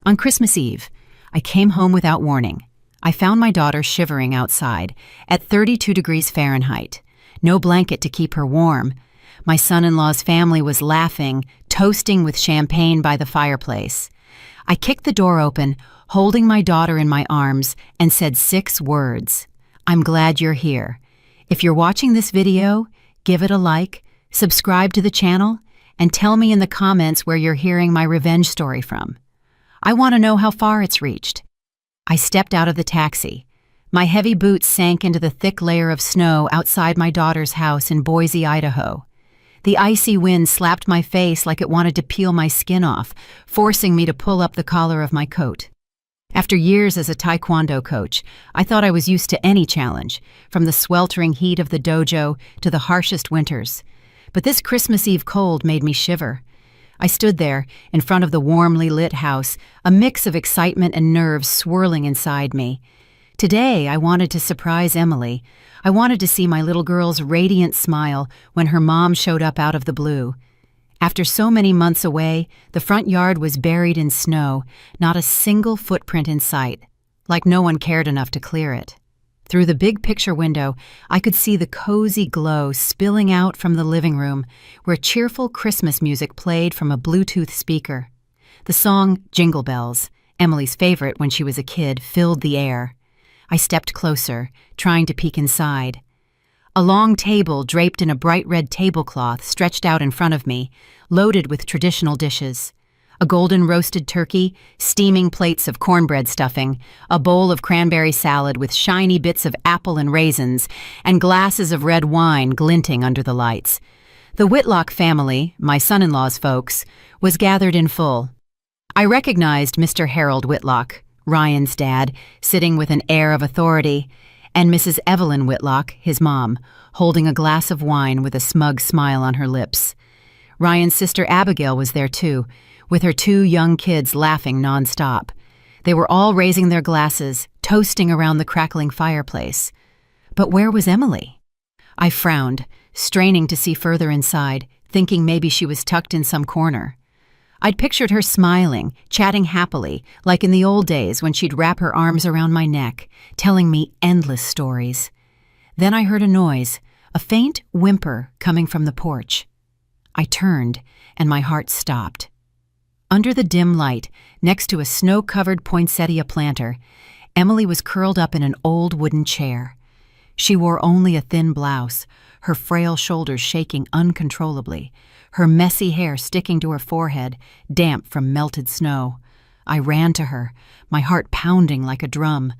On Christmas Eve, I came home without warning. I found my daughter shivering outside at 32 degrees Fahrenheit. No blanket to keep her warm. My son-in-law's family was laughing, toasting with champagne by the fireplace. I kicked the door open, holding my daughter in my arms, and said 6 words. I'm glad you're here. If you're watching this video, give it a like, subscribe to the channel, and tell me in the comments where you're hearing my revenge story from. I want to know how far it's reached. I stepped out of the taxi. My heavy boots sank into the thick layer of snow outside my daughter's house in Boise, Idaho. The icy wind slapped my face like it wanted to peel my skin off, forcing me to pull up the collar of my coat. After years as a taekwondo coach, I thought I was used to any challenge, from the sweltering heat of the dojo to the harshest winters. But this Christmas Eve cold made me shiver. I stood there, in front of the warmly lit house, a mix of excitement and nerves swirling inside me. Today, I wanted to surprise Emily. I wanted to see my little girl's radiant smile when her mom showed up out of the blue. After so many months away, the front yard was buried in snow, not a single footprint in sight, like no one cared enough to clear it. Through the big picture window, I could see the cozy glow spilling out from the living room, where cheerful Christmas music played from a Bluetooth speaker. The song Jingle Bells, Emily's favorite when she was a kid, filled the air. I stepped closer, trying to peek inside. A long table draped in a bright red tablecloth stretched out in front of me, loaded with traditional dishes. A golden roasted turkey, steaming plates of cornbread stuffing, a bowl of cranberry salad with shiny bits of apple and raisins, and glasses of red wine glinting under the lights. The Whitlock family, my son-in-law's folks, was gathered in full. I recognized Mr. Harold Whitlock, Ryan's dad, sitting with an air of authority, and Mrs. Evelyn Whitlock, his mom, holding a glass of wine with a smug smile on her lips. Ryan's sister Abigail was there too, with her 2 young kids laughing nonstop. They were all raising their glasses, toasting around the crackling fireplace. But where was Emily? I frowned, straining to see further inside, thinking maybe she was tucked in some corner. I'd pictured her smiling, chatting happily, like in the old days when she'd wrap her arms around my neck, telling me endless stories. Then I heard a noise, a faint whimper coming from the porch. I turned, and my heart stopped. Under the dim light, next to a snow-covered poinsettia planter, Emily was curled up in an old wooden chair. She wore only a thin blouse, her frail shoulders shaking uncontrollably, her messy hair sticking to her forehead, damp from melted snow. I ran to her, my heart pounding like a drum.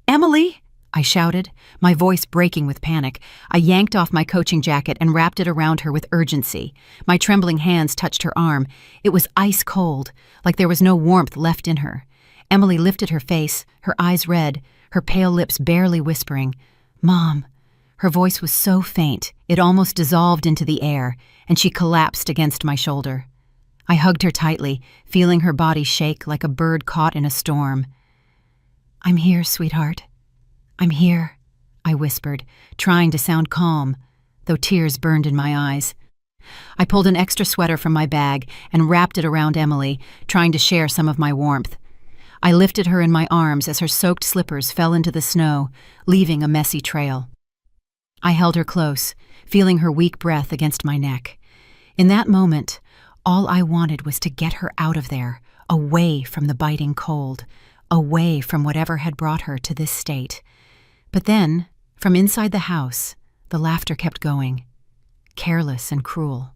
"Emily!" I shouted, my voice breaking with panic. I yanked off my coaching jacket and wrapped it around her with urgency. My trembling hands touched her arm. It was ice cold, like there was no warmth left in her. Emily lifted her face, her eyes red, her pale lips barely whispering, "Mom." Her voice was so faint, it almost dissolved into the air, and she collapsed against my shoulder. I hugged her tightly, feeling her body shake like a bird caught in a storm. "I'm here, sweetheart. I'm here," I whispered, trying to sound calm, though tears burned in my eyes. I pulled an extra sweater from my bag and wrapped it around Emily, trying to share some of my warmth. I lifted her in my arms as her soaked slippers fell into the snow, leaving a messy trail. I held her close, feeling her weak breath against my neck. In that moment, all I wanted was to get her out of there, away from the biting cold, away from whatever had brought her to this state. But then, from inside the house, the laughter kept going, careless and cruel.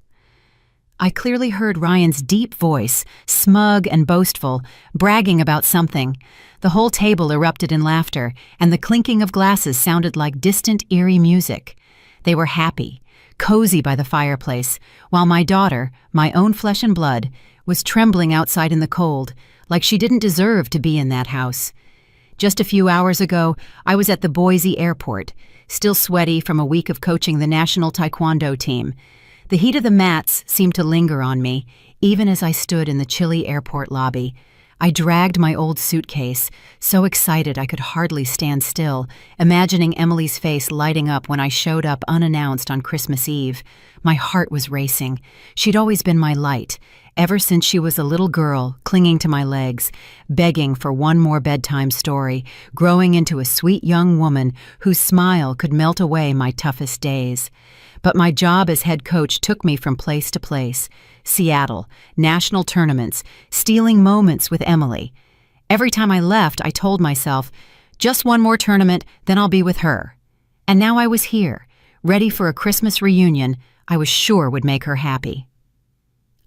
I clearly heard Ryan's deep voice, smug and boastful, bragging about something. The whole table erupted in laughter, and the clinking of glasses sounded like distant, eerie music. They were happy, cozy by the fireplace, while my daughter, my own flesh and blood, was trembling outside in the cold, like she didn't deserve to be in that house. Just a few hours ago, I was at the Boise airport, still sweaty from a week of coaching the national taekwondo team. The heat of the mats seemed to linger on me, even as I stood in the chilly airport lobby. I dragged my old suitcase, so excited I could hardly stand still, imagining Emily's face lighting up when I showed up unannounced on Christmas Eve. My heart was racing. She'd always been my light, ever since she was a little girl, clinging to my legs, begging for one more bedtime story, growing into a sweet young woman whose smile could melt away my toughest days. But my job as head coach took me from place to place: Seattle, national tournaments, stealing moments with Emily. Every time I left, I told myself, just one more tournament, then I'll be with her. And now I was here, ready for a Christmas reunion I was sure would make her happy.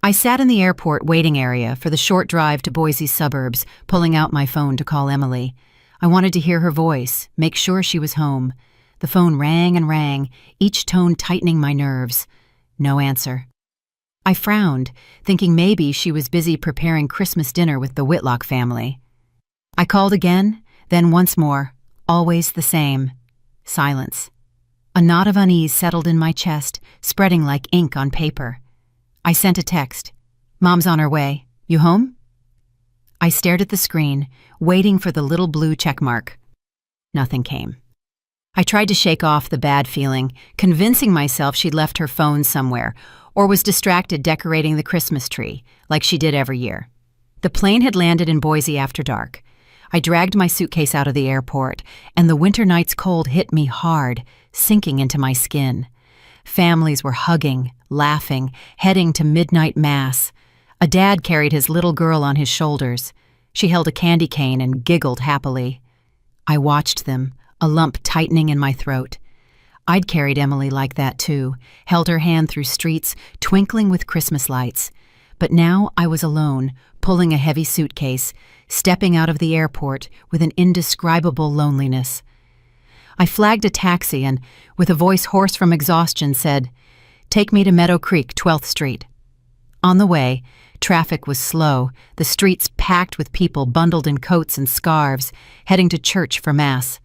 I sat in the airport waiting area for the short drive to Boise's suburbs, pulling out my phone to call Emily. I wanted to hear her voice, make sure she was home. The phone rang and rang, each tone tightening my nerves. No answer. I frowned, thinking maybe she was busy preparing Christmas dinner with the Whitlock family. I called again, then once more, always the same. Silence. A knot of unease settled in my chest, spreading like ink on paper. I sent a text. "Mom's on her way. You home?" I stared at the screen, waiting for the little blue checkmark. Nothing came. I tried to shake off the bad feeling, convincing myself she'd left her phone somewhere or was distracted decorating the Christmas tree, like she did every year. The plane had landed in Boise after dark. I dragged my suitcase out of the airport, and the winter night's cold hit me hard, sinking into my skin. Families were hugging, laughing, heading to midnight mass. A dad carried his little girl on his shoulders. She held a candy cane and giggled happily. I watched them, a lump tightening in my throat. I'd carried Emily like that too, held her hand through streets twinkling with Christmas lights. But now I was alone, pulling a heavy suitcase, stepping out of the airport with an indescribable loneliness. I flagged a taxi and, with a voice hoarse from exhaustion, said, "Take me to Meadow Creek, 12th Street." On the way, traffic was slow, the streets packed with people bundled in coats and scarves, heading to church for Mass.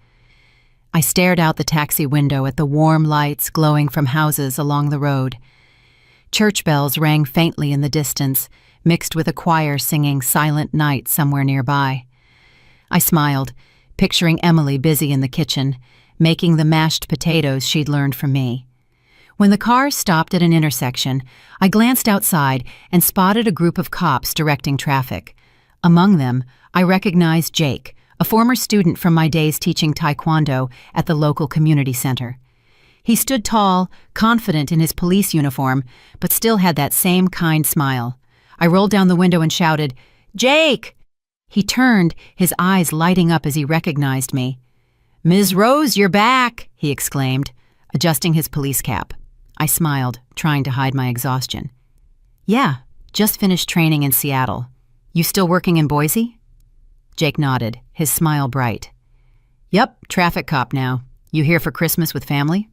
I stared out the taxi window at the warm lights glowing from houses along the road. Church bells rang faintly in the distance, mixed with a choir singing Silent Night somewhere nearby. I smiled, picturing Emily busy in the kitchen, making the mashed potatoes she'd learned from me. When the car stopped at an intersection, I glanced outside and spotted a group of cops directing traffic. Among them, I recognized Jake, a former student from my days teaching Taekwondo at the local community center. He stood tall, confident in his police uniform, but still had that same kind smile. I rolled down the window and shouted, "Jake!" He turned, his eyes lighting up as he recognized me. "Ms. Rose, you're back!" he exclaimed, adjusting his police cap. I smiled, trying to hide my exhaustion. "Yeah, just finished training in Seattle. You still working in Boise?" Jake nodded, his smile bright. "Yep, traffic cop now. You here for Christmas with family?"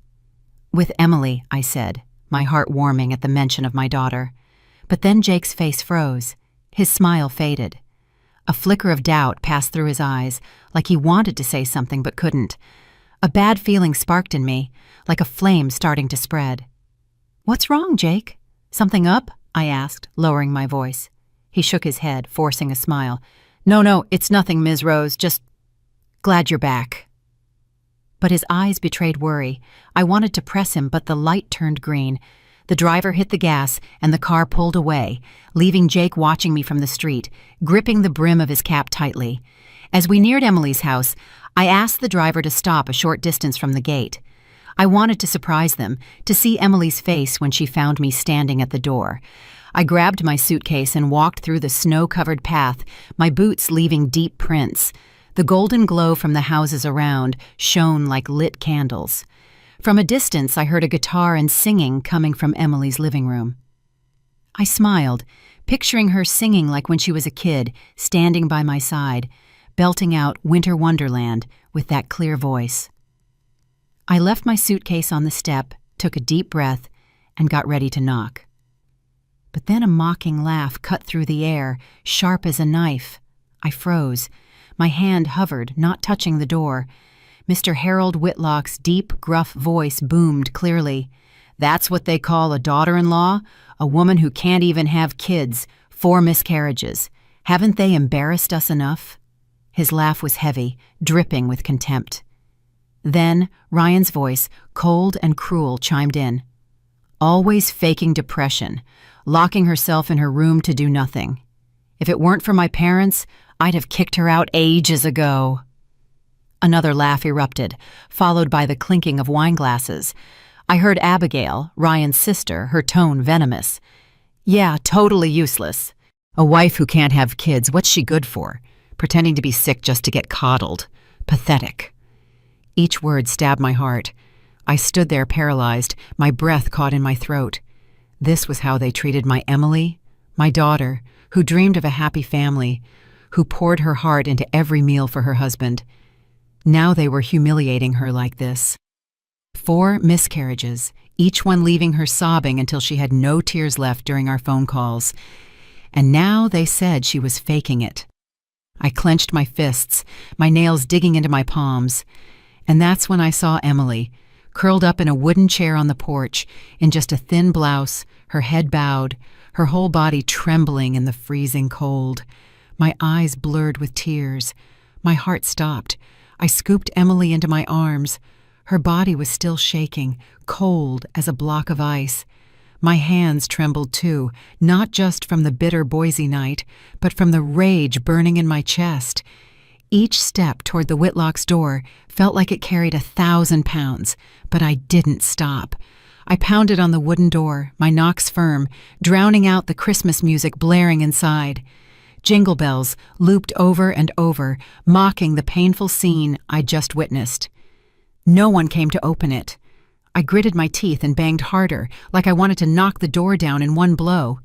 "With Emily," I said, my heart warming at the mention of my daughter. But then Jake's face froze. His smile faded. A flicker of doubt passed through his eyes, like he wanted to say something but couldn't. A bad feeling sparked in me, like a flame starting to spread. "What's wrong, Jake? Something up?" I asked, lowering my voice. He shook his head, forcing a smile. No, it's nothing, Ms. Rose, just glad you're back." But his eyes betrayed worry. I wanted to press him, but the light turned green. The driver hit the gas, and the car pulled away, leaving Jake watching me from the street, gripping the brim of his cap tightly. As we neared Emily's house, I asked the driver to stop a short distance from the gate. I wanted to surprise them, to see Emily's face when she found me standing at the door. I grabbed my suitcase and walked through the snow-covered path, my boots leaving deep prints. The golden glow from the houses around shone like lit candles. From a distance, I heard a guitar and singing coming from Emily's living room. I smiled, picturing her singing like when she was a kid, standing by my side, belting out Winter Wonderland with that clear voice. I left my suitcase on the step, took a deep breath, and got ready to knock. But then a mocking laugh cut through the air, sharp as a knife. I froze. My hand hovered, not touching the door. Mr. Harold Whitlock's deep, gruff voice boomed clearly. "That's what they call a daughter-in-law? A woman who can't even have kids, 4 miscarriages. Haven't they embarrassed us enough?" His laugh was heavy, dripping with contempt. Then Ryan's voice, cold and cruel, chimed in. always faking depression, locking herself in her room to do nothing. If it weren't for my parents, I'd have kicked her out ages ago." Another laugh erupted, followed by the clinking of wine glasses. I heard Abigail, Ryan's sister, her tone venomous. "Yeah, totally useless. A wife who can't have kids, what's she good for? Pretending to be sick just to get coddled. Pathetic." Each word stabbed my heart. I stood there paralyzed, my breath caught in my throat. This was how they treated my Emily, my daughter, who dreamed of a happy family, who poured her heart into every meal for her husband. Now they were humiliating her like this. 4 miscarriages, each one leaving her sobbing until she had no tears left during our phone calls. And now they said she was faking it. I clenched my fists, my nails digging into my palms. And that's when I saw Emily, curled up in a wooden chair on the porch, in just a thin blouse, her head bowed, her whole body trembling in the freezing cold. My eyes blurred with tears. My heart stopped. I scooped Emily into my arms. Her body was still shaking, cold as a block of ice. My hands trembled too, not just from the bitter Boise night, but from the rage burning in my chest. Each step toward the Whitlock's door felt like it carried 1,000 pounds, but I didn't stop. I pounded on the wooden door, my knocks firm, drowning out the Christmas music blaring inside. Jingle bells looped over and over, mocking the painful scene I'd just witnessed. No one came to open it. I gritted my teeth and banged harder, like I wanted to knock the door down in one blow.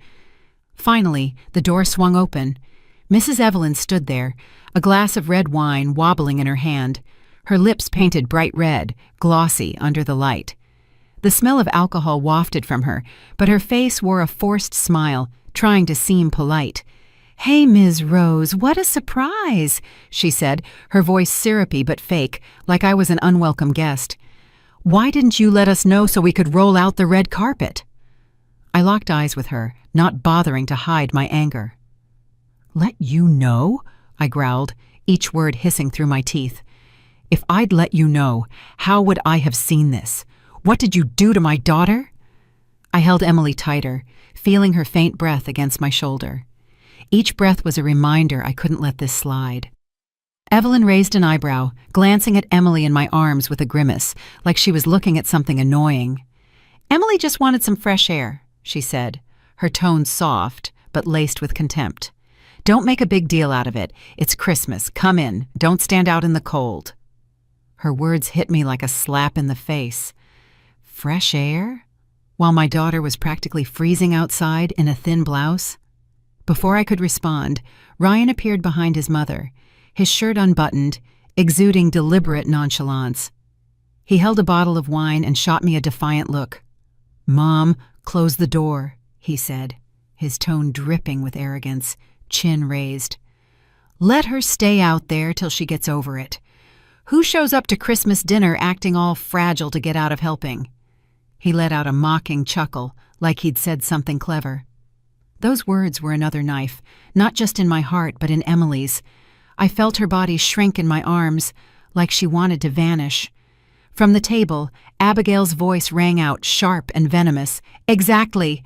Finally, the door swung open. Mrs. Evelyn stood there, a glass of red wine wobbling in her hand, her lips painted bright red, glossy under the light. The smell of alcohol wafted from her, but her face wore a forced smile, trying to seem polite. "Hey, Ms. Rose, what a surprise," she said, her voice syrupy but fake, like I was an unwelcome guest. "Why didn't you let us know so we could roll out the red carpet?" I locked eyes with her, not bothering to hide my anger. "Let you know?" I growled, each word hissing through my teeth. "If I'd let you know, how would I have seen this? What did you do to my daughter?" I held Emily tighter, feeling her faint breath against my shoulder. Each breath was a reminder I couldn't let this slide. Evelyn raised an eyebrow, glancing at Emily in my arms with a grimace, like she was looking at something annoying. "Emily just wanted some fresh air," she said, her tone soft, but laced with contempt. "Don't make a big deal out of it. It's Christmas. Come in. Don't stand out in the cold." Her words hit me like a slap in the face. Fresh air? While my daughter was practically freezing outside in a thin blouse? Before I could respond, Ryan appeared behind his mother, his shirt unbuttoned, exuding deliberate nonchalance. He held a bottle of wine and shot me a defiant look. "Mom, close the door," he said, his tone dripping with arrogance, chin raised. "Let her stay out there till she gets over it. Who shows up to Christmas dinner acting all fragile to get out of helping?" He let out a mocking chuckle, like he'd said something clever. Those words were another knife, not just in my heart, but in Emily's. I felt her body shrink in my arms, like she wanted to vanish. From the table, Abigail's voice rang out, sharp and venomous. "Exactly.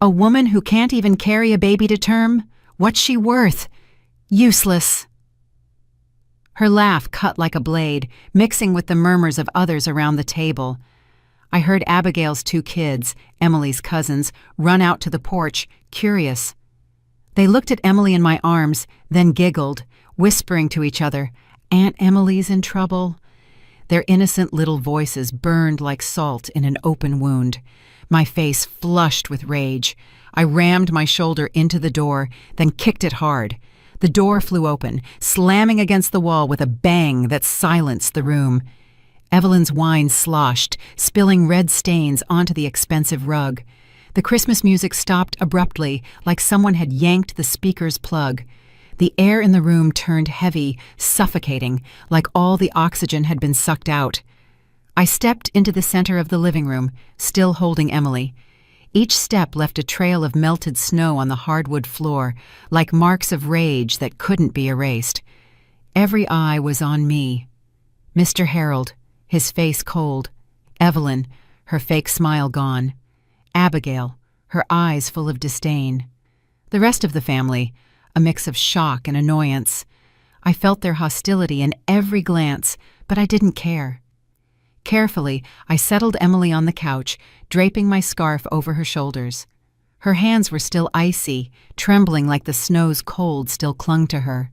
A woman who can't even carry a baby to term? What's she worth? Useless." Her laugh cut like a blade, mixing with the murmurs of others around the table. I heard Abigail's 2 kids, Emily's cousins, run out to the porch, curious. They looked at Emily in my arms, then giggled, whispering to each other, "Aunt Emily's in trouble." Their innocent little voices burned like salt in an open wound. My face flushed with rage. I rammed my shoulder into the door, then kicked it hard. The door flew open, slamming against the wall with a bang that silenced the room. Evelyn's wine sloshed, spilling red stains onto the expensive rug. The Christmas music stopped abruptly, like someone had yanked the speaker's plug. The air in the room turned heavy, suffocating, like all the oxygen had been sucked out. I stepped into the center of the living room, still holding Emily. Each step left a trail of melted snow on the hardwood floor, like marks of rage that couldn't be erased. Every eye was on me. Mr. Harold, his face cold. Evelyn, her fake smile gone. Abigail, her eyes full of disdain. The rest of the family, a mix of shock and annoyance. I felt their hostility in every glance, but I didn't care. Carefully, I settled Emily on the couch, draping my scarf over her shoulders. Her hands were still icy, trembling like the snow's cold still clung to her.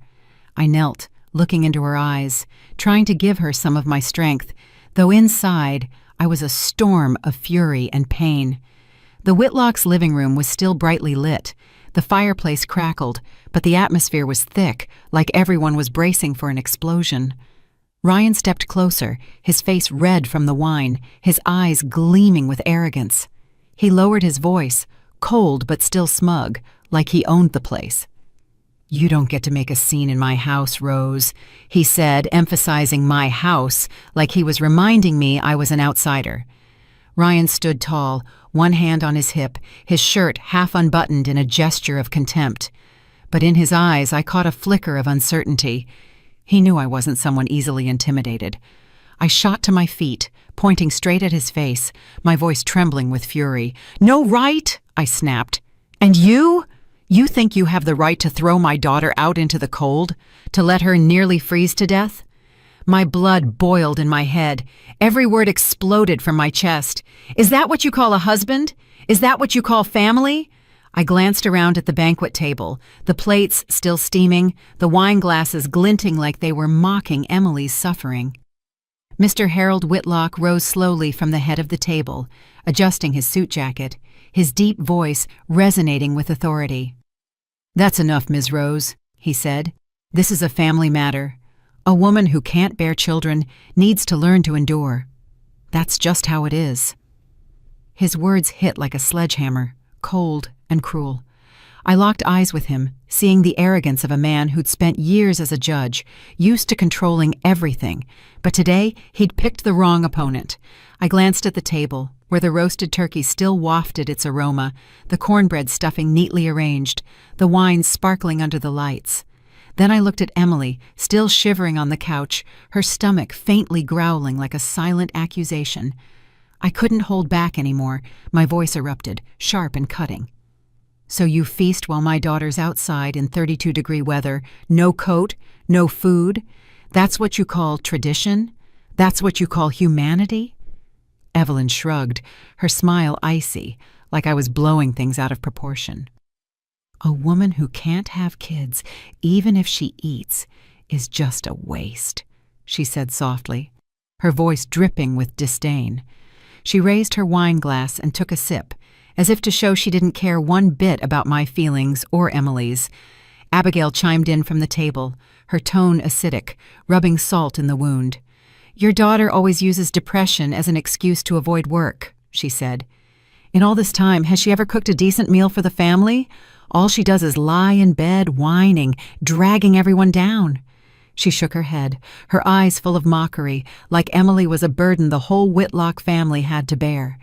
I knelt, looking into her eyes, trying to give her some of my strength, though inside I was a storm of fury and pain. The Whitlocks' living room was still brightly lit. The fireplace crackled, but the atmosphere was thick, like everyone was bracing for an explosion. Ryan stepped closer, his face red from the wine, his eyes gleaming with arrogance. He lowered his voice, cold but still smug, like he owned the place. "You don't get to make a scene in my house, Rose," he said, emphasizing my house, like he was reminding me I was an outsider. Ryan stood tall, one hand on his hip, his shirt half unbuttoned in a gesture of contempt. But in his eyes I caught a flicker of uncertainty. He knew I wasn't someone easily intimidated. I shot to my feet, pointing straight at his face, my voice trembling with fury. "No right?" I snapped. "And you? You think you have the right to throw my daughter out into the cold? To let her nearly freeze to death?" My blood boiled in my head. Every word exploded from my chest. "Is that what you call a husband? Is that what you call family?" I glanced around at the banquet table, the plates still steaming, the wine glasses glinting like they were mocking Emily's suffering. Mr. Harold Whitlock rose slowly from the head of the table, adjusting his suit jacket, his deep voice resonating with authority. "That's enough, Ms. Rose," he said. "This is a family matter. A woman who can't bear children needs to learn to endure. That's just how it is." His words hit like a sledgehammer, cold and cruel. I locked eyes with him, seeing the arrogance of a man who'd spent years as a judge, used to controlling everything, but today he'd picked the wrong opponent. I glanced at the table, where the roasted turkey still wafted its aroma, the cornbread stuffing neatly arranged, the wine sparkling under the lights. Then I looked at Emily, still shivering on the couch, her stomach faintly growling like a silent accusation. I couldn't hold back anymore. My voice erupted, sharp and cutting. "So you feast while my daughter's outside in 32-degree weather, no coat, no food? That's what you call tradition? That's what you call humanity?" Evelyn shrugged, her smile icy, like I was blowing things out of proportion. "A woman who can't have kids, even if she eats, is just a waste," she said softly, her voice dripping with disdain. She raised her wine glass and took a sip, as if to show she didn't care one bit about my feelings or Emily's. Abigail chimed in from the table, her tone acidic, rubbing salt in the wound. "Your daughter always uses depression as an excuse to avoid work," she said. "In all this time, has she ever cooked a decent meal for the family? All she does is lie in bed, whining, dragging everyone down." She shook her head, her eyes full of mockery, like Emily was a burden the whole Whitlock family had to bear.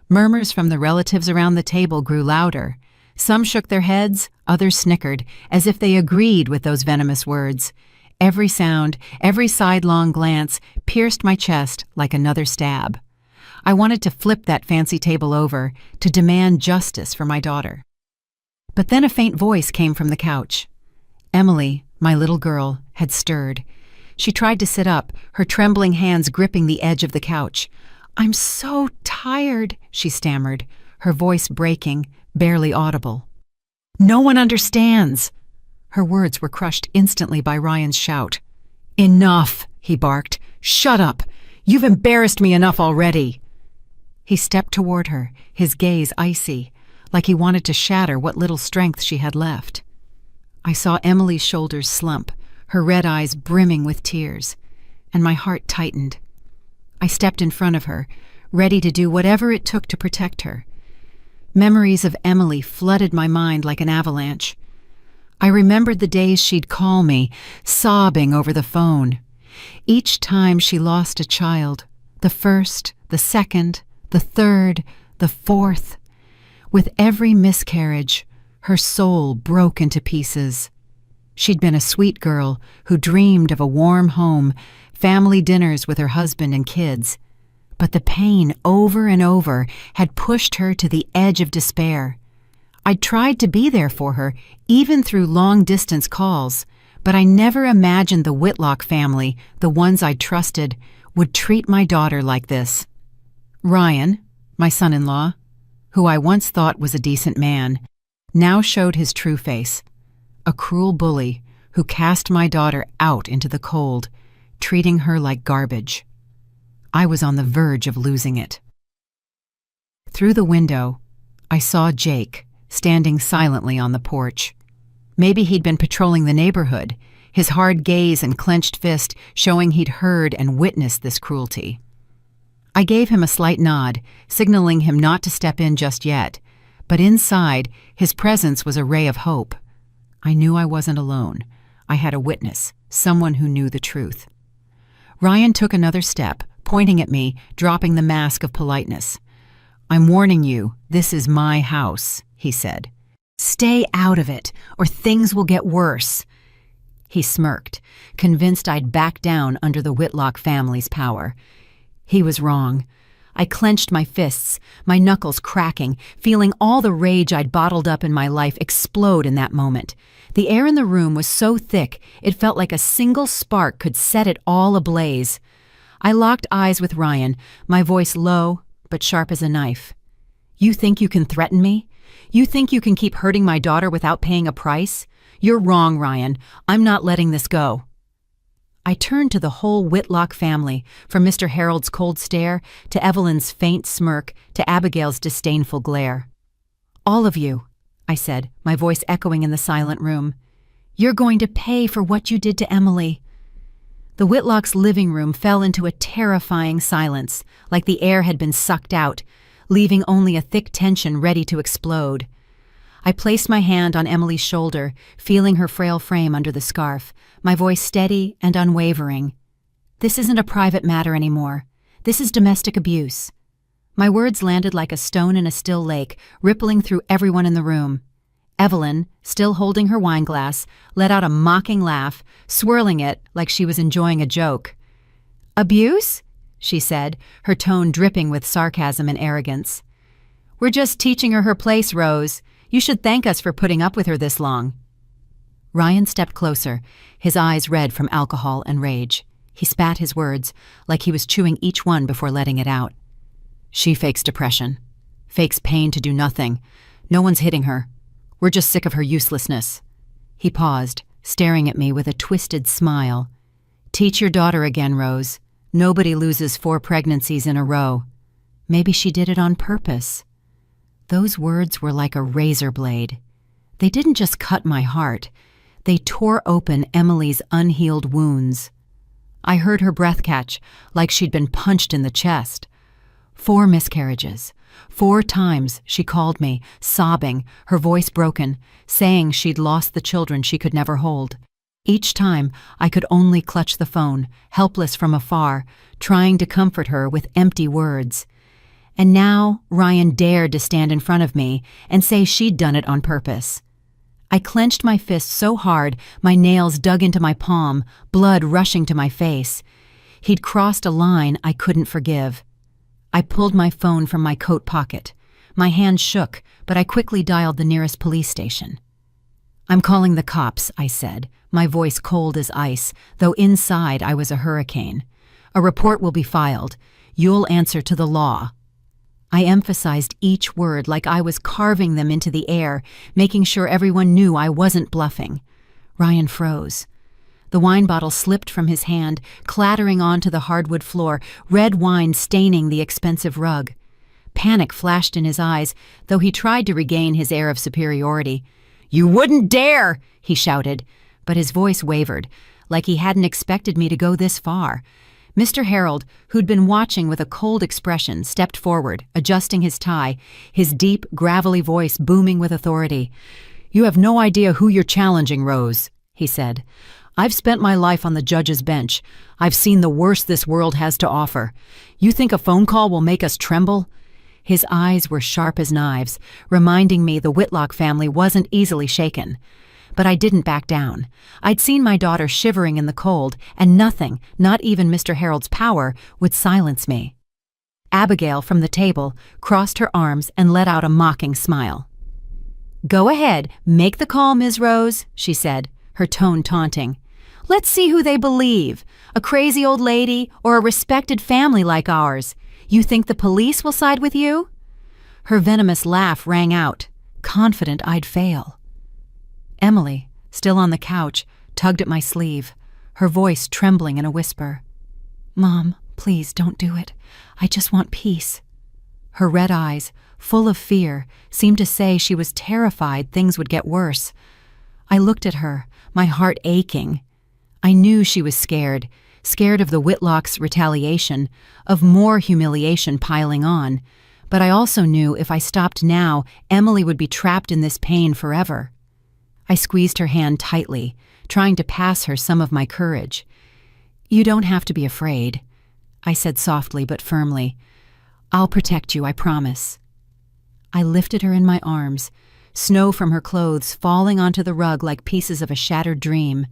Murmurs from the relatives around the table grew louder. Some shook their heads, others snickered, as if they agreed with those venomous words. Every sound, every sidelong glance pierced my chest like another stab. I wanted to flip that fancy table over, to demand justice for my daughter. But then a faint voice came from the couch. Emily, my little girl, had stirred. She tried to sit up, her trembling hands gripping the edge of the couch. "I'm so tired," she stammered, her voice breaking, barely audible. "No one understands." Her words were crushed instantly by Ryan's shout. "Enough," he barked. "Shut up. You've embarrassed me enough already." He stepped toward her, his gaze icy, like he wanted to shatter what little strength she had left. I saw Emily's shoulders slump, her red eyes brimming with tears, and my heart tightened. I stepped in front of her, ready to do whatever it took to protect her. Memories of Emily flooded my mind like an avalanche. I remembered the days she'd call me, sobbing over the phone. Each time she lost a child, the first, the second, the third, the fourth. With every miscarriage, her soul broke into pieces. She'd been a sweet girl who dreamed of a warm home, family dinners with her husband and kids. But the pain over and over had pushed her to the edge of despair. I'd tried to be there for her, even through long-distance calls, but I never imagined the Whitlock family, the ones I trusted, would treat my daughter like this. Ryan, my son-in-law, who I once thought was a decent man, now showed his true face, a cruel bully who cast my daughter out into the cold, treating her like garbage. I was on the verge of losing it. Through the window, I saw Jake standing silently on the porch. Maybe he'd been patrolling the neighborhood, his hard gaze and clenched fist showing he'd heard and witnessed this cruelty. I gave him a slight nod, signaling him not to step in just yet, but inside, his presence was a ray of hope. I knew I wasn't alone. I had a witness, someone who knew the truth. Ryan took another step, pointing at me, dropping the mask of politeness. "I'm warning you, this is my house," he said. "Stay out of it, or things will get worse." He smirked, convinced I'd back down under the Whitlock family's power. He was wrong. I clenched my fists, my knuckles cracking, feeling all the rage I'd bottled up in my life explode in that moment. The air in the room was so thick, it felt like a single spark could set it all ablaze. I locked eyes with Ryan, my voice low but sharp as a knife. "You think you can threaten me? You think you can keep hurting my daughter without paying a price? You're wrong, Ryan. I'm not letting this go." I turned to the whole Whitlock family, from Mr. Harold's cold stare to Evelyn's faint smirk to Abigail's disdainful glare. "All of you," I said, my voice echoing in the silent room. "You're going to pay for what you did to Emily." The Whitlock's living room fell into a terrifying silence, like the air had been sucked out, leaving only a thick tension ready to explode. I placed my hand on Emily's shoulder, feeling her frail frame under the scarf, my voice steady and unwavering. "This isn't a private matter anymore. This is domestic abuse." My words landed like a stone in a still lake, rippling through everyone in the room. Evelyn, still holding her wineglass, let out a mocking laugh, swirling it like she was enjoying a joke. "Abuse?" she said, her tone dripping with sarcasm and arrogance. "We're just teaching her place, Rose. You should thank us for putting up with her this long." Ryan stepped closer, his eyes red from alcohol and rage. He spat his words, like he was chewing each one before letting it out. "She fakes depression. Fakes pain to do nothing. No one's hitting her. We're just sick of her uselessness." He paused, staring at me with a twisted smile. "Teach your daughter again, Rose. Nobody loses 4 pregnancies in a row. Maybe she did it on purpose." Those words were like a razor blade. They didn't just cut my heart. They tore open Emily's unhealed wounds. I heard her breath catch, like she'd been punched in the chest. 4 miscarriages. 4 times she called me, sobbing, her voice broken, saying she'd lost the children she could never hold. Each time, I could only clutch the phone, helpless from afar, trying to comfort her with empty words. And now Ryan dared to stand in front of me and say she'd done it on purpose. I clenched my fist so hard my nails dug into my palm, blood rushing to my face. He'd crossed a line I couldn't forgive. I pulled my phone from my coat pocket. My hand shook, but I quickly dialed the nearest police station. "I'm calling the cops," I said, my voice cold as ice, though inside I was a hurricane. "A report will be filed. You'll answer to the law." I emphasized each word like I was carving them into the air, making sure everyone knew I wasn't bluffing. Ryan froze. The wine bottle slipped from his hand, clattering onto the hardwood floor, red wine staining the expensive rug. Panic flashed in his eyes, though he tried to regain his air of superiority. "You wouldn't dare!" he shouted, but his voice wavered, like he hadn't expected me to go this far. Mr. Harold, who'd been watching with a cold expression, stepped forward, adjusting his tie, his deep, gravelly voice booming with authority. "You have no idea who you're challenging, Rose," he said. "I've spent my life on the judge's bench. I've seen the worst this world has to offer. You think a phone call will make us tremble?" His eyes were sharp as knives, reminding me the Whitlock family wasn't easily shaken. But I didn't back down. I'd seen my daughter shivering in the cold, and nothing, not even Mr. Harold's power, would silence me. Abigail, from the table, crossed her arms and let out a mocking smile. "Go ahead, make the call, Ms. Rose," she said, her tone taunting. "Let's see who they believe, a crazy old lady or a respected family like ours. You think the police will side with you?" Her venomous laugh rang out, confident I'd fail. Emily, still on the couch, tugged at my sleeve, her voice trembling in a whisper. "Mom, please don't do it. I just want peace." Her red eyes, full of fear, seemed to say she was terrified things would get worse. I looked at her, my heart aching. I knew she was scared of the Whitlocks' retaliation, of more humiliation piling on, but I also knew if I stopped now, Emily would be trapped in this pain forever. I squeezed her hand tightly, trying to pass her some of my courage. "You don't have to be afraid," I said softly but firmly. "I'll protect you, I promise." I lifted her in my arms, snow from her clothes falling onto the rug like pieces of a shattered dream.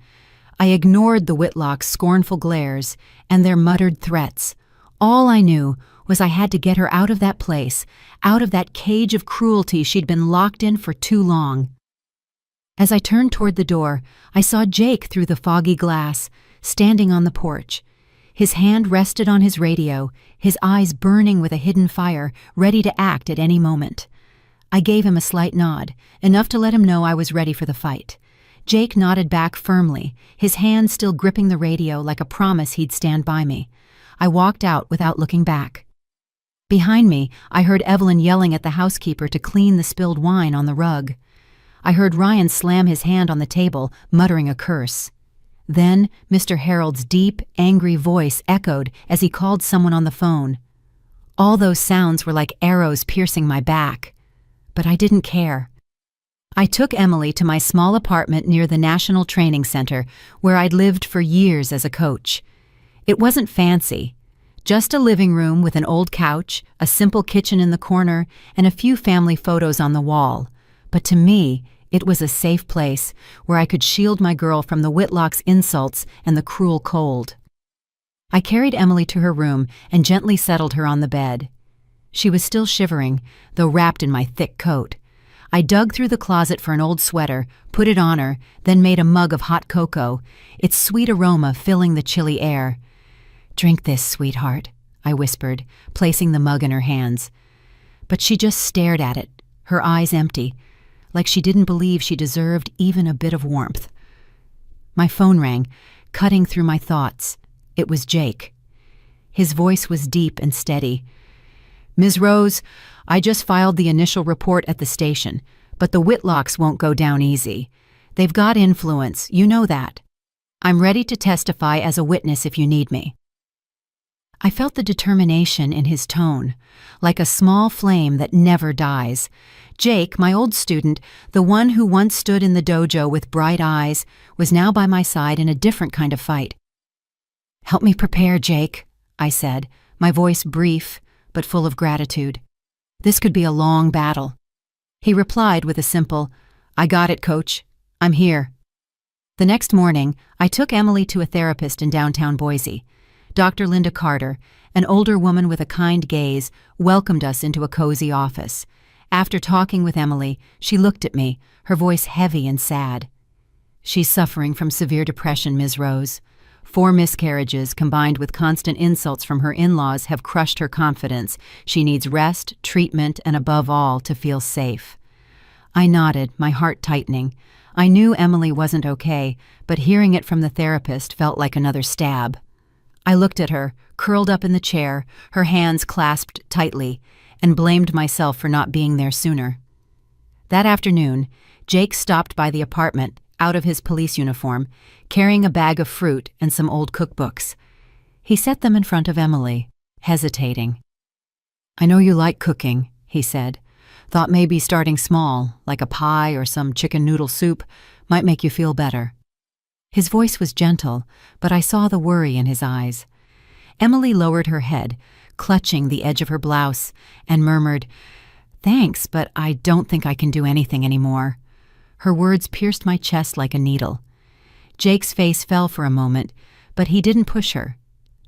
I ignored the Whitlocks' scornful glares and their muttered threats. All I knew was I had to get her out of that place, out of that cage of cruelty she'd been locked in for too long. As I turned toward the door, I saw Jake through the foggy glass, standing on the porch. His hand rested on his radio, his eyes burning with a hidden fire, ready to act at any moment. I gave him a slight nod, enough to let him know I was ready for the fight. Jake nodded back firmly, his hand still gripping the radio like a promise he'd stand by me. I walked out without looking back. Behind me, I heard Evelyn yelling at the housekeeper to clean the spilled wine on the rug. I heard Ryan slam his hand on the table, muttering a curse. Then Mr. Harold's deep, angry voice echoed as he called someone on the phone. All those sounds were like arrows piercing my back. But I didn't care. I took Emily to my small apartment near the National Training Center, where I'd lived for years as a coach. It wasn't fancy. Just a living room with an old couch, a simple kitchen in the corner, and a few family photos on the wall. But to me, it was a safe place where I could shield my girl from the Whitlocks' insults and the cruel cold. I carried Emily to her room and gently settled her on the bed. She was still shivering, though wrapped in my thick coat. I dug through the closet for an old sweater, put it on her, then made a mug of hot cocoa, its sweet aroma filling the chilly air. "Drink this, sweetheart," I whispered, placing the mug in her hands. But she just stared at it, her eyes empty, like she didn't believe she deserved even a bit of warmth. My phone rang, cutting through my thoughts. It was Jake. His voice was deep and steady. "Ms. Rose, I just filed the initial report at the station, but the Whitlocks won't go down easy. They've got influence, you know that. I'm ready to testify as a witness if you need me." I felt the determination in his tone, like a small flame that never dies. Jake, my old student, the one who once stood in the dojo with bright eyes, was now by my side in a different kind of fight. "Help me prepare, Jake," I said, my voice brief but full of gratitude. "This could be a long battle." He replied with a simple, "I got it, Coach. I'm here." The next morning, I took Emily to a therapist in downtown Boise. Dr. Linda Carter, an older woman with a kind gaze, welcomed us into a cozy office. After talking with Emily, she looked at me, her voice heavy and sad. "She's suffering from severe depression, Ms. Rose. 4 miscarriages combined with constant insults from her in-laws have crushed her confidence. She needs rest, treatment, and above all, to feel safe." I nodded, my heart tightening. I knew Emily wasn't okay, but hearing it from the therapist felt like another stab. I looked at her, curled up in the chair, her hands clasped tightly, and blamed myself for not being there sooner. That afternoon, Jake stopped by the apartment, out of his police uniform, carrying a bag of fruit and some old cookbooks. He set them in front of Emily, hesitating. "I know you like cooking," he said. "Thought maybe starting small, like a pie or some chicken noodle soup, might make you feel better." His voice was gentle, but I saw the worry in his eyes. Emily lowered her head, clutching the edge of her blouse, and murmured, "Thanks, but I don't think I can do anything anymore." Her words pierced my chest like a needle. Jake's face fell for a moment, but he didn't push her,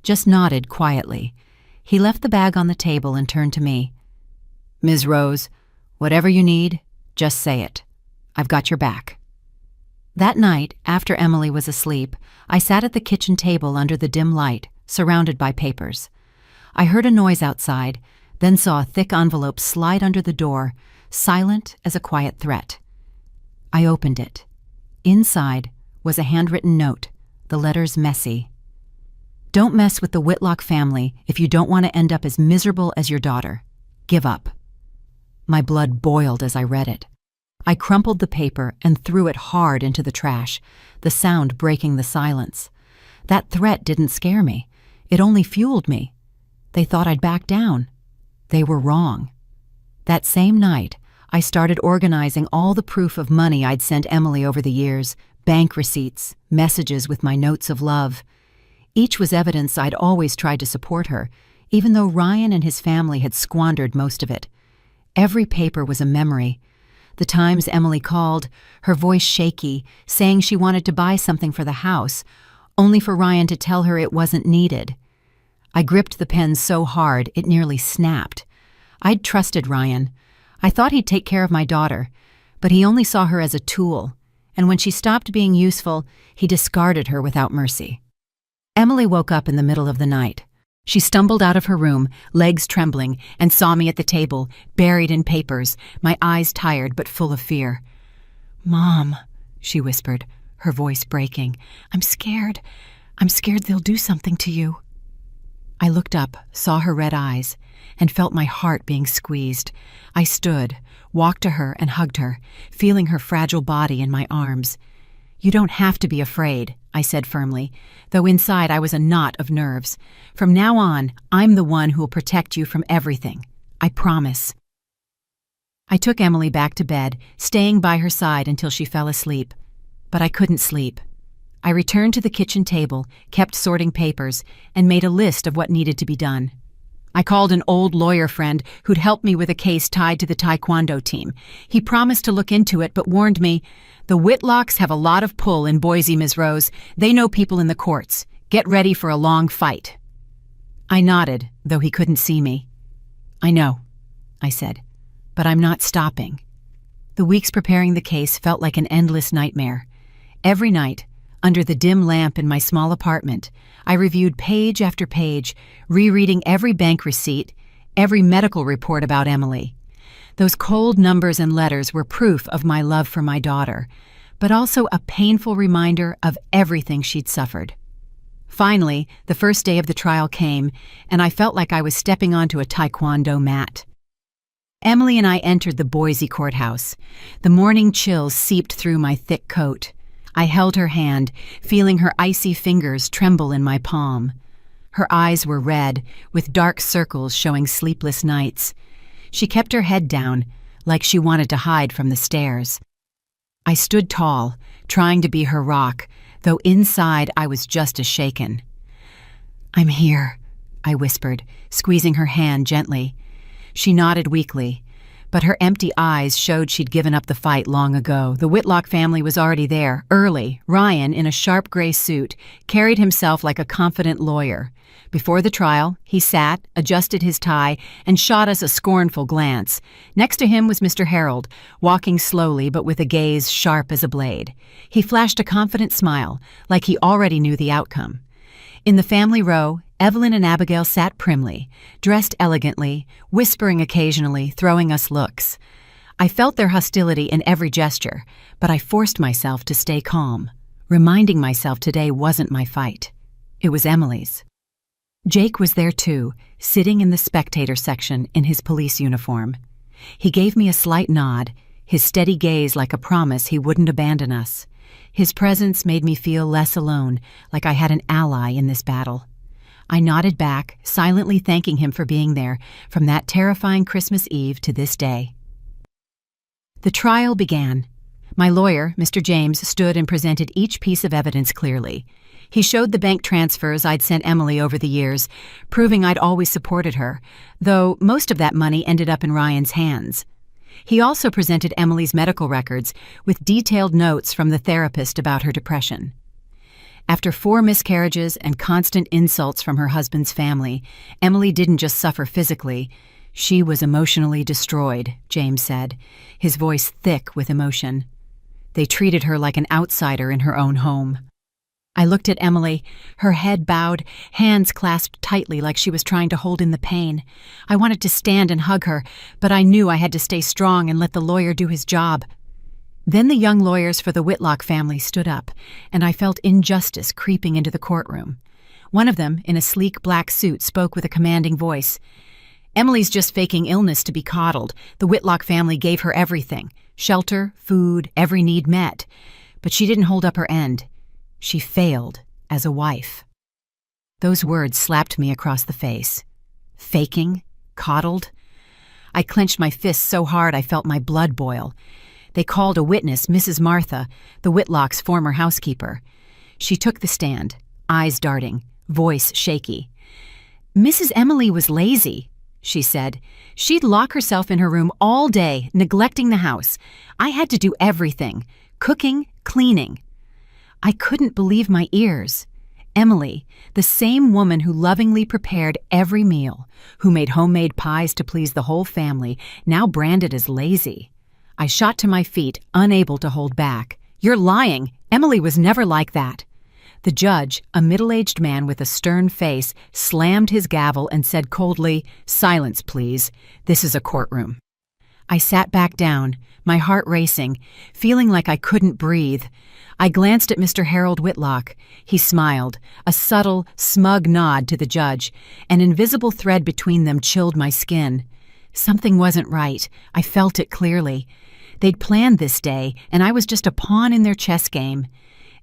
just nodded quietly. He left the bag on the table and turned to me. "Ms. Rose, whatever you need, just say it. I've got your back." That night, after Emily was asleep, I sat at the kitchen table under the dim light, surrounded by papers. I heard a noise outside, then saw a thick envelope slide under the door, silent as a quiet threat. I opened it. Inside was a handwritten note, the letters messy. "Don't mess with the Whitlock family if you don't want to end up as miserable as your daughter. Give up." My blood boiled as I read it. I crumpled the paper and threw it hard into the trash, the sound breaking the silence. That threat didn't scare me. It only fueled me. They thought I'd back down. They were wrong. That same night, I started organizing all the proof of money I'd sent Emily over the years, bank receipts, messages with my notes of love. Each was evidence I'd always tried to support her, even though Ryan and his family had squandered most of it. Every paper was a memory. The times Emily called, her voice shaky, saying she wanted to buy something for the house, only for Ryan to tell her it wasn't needed. I gripped the pen so hard it nearly snapped. I'd trusted Ryan. I thought he'd take care of my daughter, but he only saw her as a tool, and when she stopped being useful, he discarded her without mercy. Emily woke up in the middle of the night. She stumbled out of her room, legs trembling, and saw me at the table, buried in papers, my eyes tired but full of fear. "Mom," she whispered, her voice breaking, I'm scared. I'm scared they'll do something to you." I looked up, saw her red eyes, and felt my heart being squeezed. I stood, walked to her and hugged her, feeling her fragile body in my arms. "You don't have to be afraid," I said firmly, though inside I was a knot of nerves. "From now on, I'm the one who will protect you from everything. I promise." I took Emily back to bed, staying by her side until she fell asleep. But I couldn't sleep. I returned to the kitchen table, kept sorting papers, and made a list of what needed to be done. I called an old lawyer friend who'd helped me with a case tied to the taekwondo team. He promised to look into it, but warned me, "The Whitlocks have a lot of pull in Boise, Ms. Rose. They know people in the courts. Get ready for a long fight." I nodded, though he couldn't see me. "I know," I said, "but I'm not stopping." The weeks preparing the case felt like an endless nightmare. Every night, under the dim lamp in my small apartment, I reviewed page after page, rereading every bank receipt, every medical report about Emily. Those cold numbers and letters were proof of my love for my daughter, but also a painful reminder of everything she'd suffered. Finally, the first day of the trial came, and I felt like I was stepping onto a taekwondo mat. Emily and I entered the Boise courthouse. The morning chills seeped through my thick coat. I held her hand, feeling her icy fingers tremble in my palm. Her eyes were red, with dark circles showing sleepless nights. She kept her head down, like she wanted to hide from the stares. I stood tall, trying to be her rock, though inside I was just as shaken. "I'm here," I whispered, squeezing her hand gently. She nodded weakly, but her empty eyes showed she'd given up the fight long ago. The Whitlock family was already there, early. Ryan, in a sharp gray suit, carried himself like a confident lawyer. Before the trial, he sat, adjusted his tie, and shot us a scornful glance. Next to him was Mr. Harold, walking slowly but with a gaze sharp as a blade. He flashed a confident smile, like he already knew the outcome. In the family row, Evelyn and Abigail sat primly, dressed elegantly, whispering occasionally, throwing us looks. I felt their hostility in every gesture, but I forced myself to stay calm, reminding myself today wasn't my fight. It was Emily's. Jake was there too, sitting in the spectator section in his police uniform. He gave me a slight nod, his steady gaze like a promise he wouldn't abandon us. His presence made me feel less alone, like I had an ally in this battle. I nodded back, silently thanking him for being there, from that terrifying Christmas Eve to this day. The trial began. My lawyer, Mr. James, stood and presented each piece of evidence clearly. He showed the bank transfers I'd sent Emily over the years, proving I'd always supported her, though most of that money ended up in Ryan's hands. He also presented Emily's medical records with detailed notes from the therapist about her depression. After 4 miscarriages and constant insults from her husband's family, Emily didn't just suffer physically. She was emotionally destroyed, James said, his voice thick with emotion. They treated her like an outsider in her own home. I looked at Emily, her head bowed, hands clasped tightly like she was trying to hold in the pain. I wanted to stand and hug her, but I knew I had to stay strong and let the lawyer do his job. Then the young lawyers for the Whitlock family stood up, and I felt injustice creeping into the courtroom. One of them, in a sleek black suit, spoke with a commanding voice. "Emily's just faking illness to be coddled. The Whitlock family gave her everything. Shelter, food, every need met. But she didn't hold up her end. She failed as a wife." Those words slapped me across the face. Faking? Coddled? I clenched my fists so hard I felt my blood boil. They called a witness, Mrs. Martha, the Whitlock's former housekeeper. She took the stand, eyes darting, voice shaky. "Mrs. Emily was lazy," she said. "She'd lock herself in her room all day, neglecting the house. I had to do everything, cooking, cleaning." I couldn't believe my ears. Emily, the same woman who lovingly prepared every meal, who made homemade pies to please the whole family, now branded as lazy. I shot to my feet, unable to hold back. "You're lying. Emily was never like that." The judge, a middle-aged man with a stern face, slammed his gavel and said coldly, "Silence, please. This is a courtroom." I sat back down, my heart racing, feeling like I couldn't breathe. I glanced at Mr. Harold Whitlock. He smiled, a subtle, smug nod to the judge. An invisible thread between them chilled my skin. Something wasn't right. I felt it clearly. They'd planned this day, and I was just a pawn in their chess game.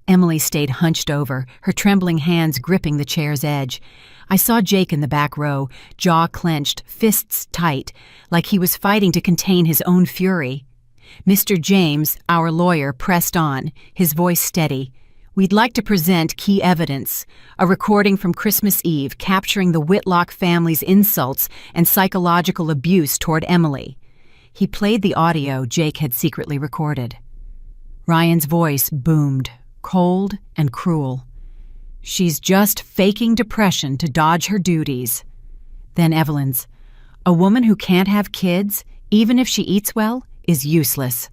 Emily stayed hunched over, her trembling hands gripping the chair's edge. I saw Jake in the back row, jaw clenched, fists tight, like he was fighting to contain his own fury. Mr. James, our lawyer, pressed on, his voice steady. "We'd like to present key evidence, a recording from Christmas Eve capturing the Whitlock family's insults and psychological abuse toward Emily." He played the audio Jake had secretly recorded. Ryan's voice boomed, cold and cruel. "She's just faking depression to dodge her duties." Then Evelyn's, "A woman who can't have kids, even if she eats well, is useless."